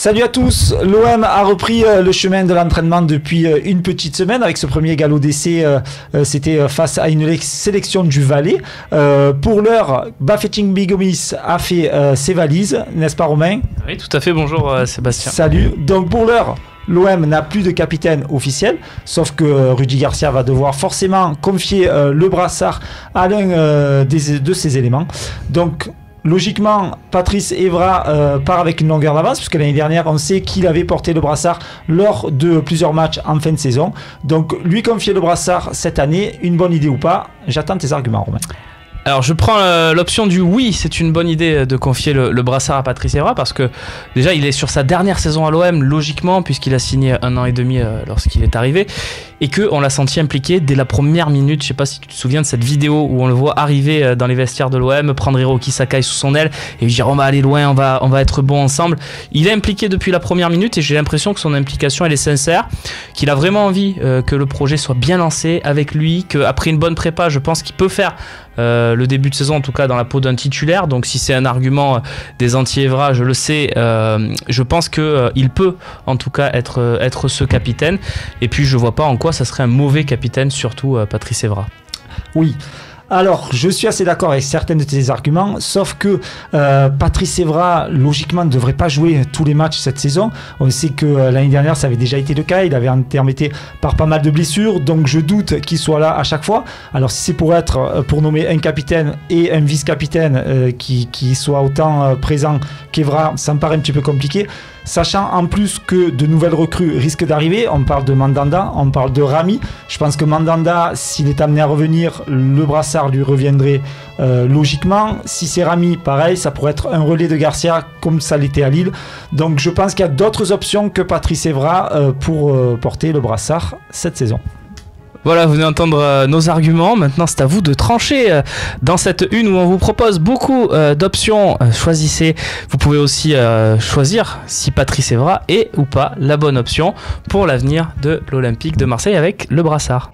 Salut à tous, l'OM a repris le chemin de l'entraînement depuis une petite semaine avec ce premier galop d'essai, c'était face à une sélection du Valais. Pour l'heure, Bafétimbi Gomis a fait ses valises, n'est-ce pas Romain? Oui, tout à fait, bonjour Sébastien. Salut, donc pour l'heure, l'OM n'a plus de capitaine officiel, sauf que Rudy Garcia va devoir forcément confier le brassard à l'un de ses éléments. Donc logiquement, Patrice Evra part avec une longueur d'avance, puisque l'année dernière, on sait qu'il avait porté le brassard lors de plusieurs matchs en fin de saison. Donc, lui confier le brassard cette année, une bonne idée ou pas? J'attends tes arguments, Romain. Alors je prends l'option du oui, c'est une bonne idée de confier le brassard à Patrice Evra parce que déjà il est sur sa dernière saison à l'OM logiquement puisqu'il a signé 1 an et demi lorsqu'il est arrivé et qu'on l'a senti impliqué dès la première minute. Je sais pas si tu te souviens de cette vidéo où on le voit arriver dans les vestiaires de l'OM, prendre Hiroki Sakai sous son aile et lui dire on va aller loin, on va être bon ensemble. Il est impliqué depuis la première minute et j'ai l'impression que son implication elle est sincère, qu'il a vraiment envie que le projet soit bien lancé avec lui, qu'après une bonne prépa je pense qu'il peut faire le début de saison en tout cas dans la peau d'un titulaire. Donc si c'est un argument des anti-Evra, je le sais, je pense qu'il peut en tout cas être ce capitaine et puis je vois pas en quoi ça serait un mauvais capitaine, surtout Patrice Evra. Oui. Alors, je suis assez d'accord avec certains de tes arguments, sauf que Patrice Evra, logiquement, ne devrait pas jouer tous les matchs cette saison. On sait que l'année dernière, ça avait déjà été le cas. Il avait intermédié par pas mal de blessures, donc je doute qu'il soit là à chaque fois. Alors, si c'est pour nommer un capitaine et un vice-capitaine qui soit autant présent qu'Evra, ça me paraît un petit peu compliqué. Sachant en plus que de nouvelles recrues risquent d'arriver, on parle de Mandanda, on parle de Rami. Je pense que Mandanda, s'il est amené à revenir, le brassard lui reviendrait logiquement. Si c'est Rami, pareil, ça pourrait être un relais de Garcia comme ça l'était à Lille. Donc je pense qu'il y a d'autres options que Patrice Evra pour porter le brassard cette saison. Voilà, vous venez d'entendre nos arguments. Maintenant, c'est à vous de trancher dans cette une où on vous propose beaucoup d'options. Choisissez. Vous pouvez aussi choisir si Patrice Evra est ou pas la bonne option pour l'avenir de l'Olympique de Marseille avec le brassard.